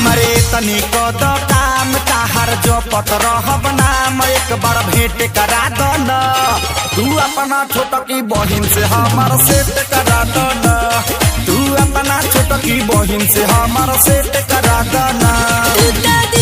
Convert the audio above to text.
हमरे तनी को तो काम ताहर जो पत रहब नाम एक बार भेंट करा दो न। तू अपना छोटा की बहिन से हमार सेट करा दो न। तू अपना छोटा की बहिन से हमार सेट करा दो न।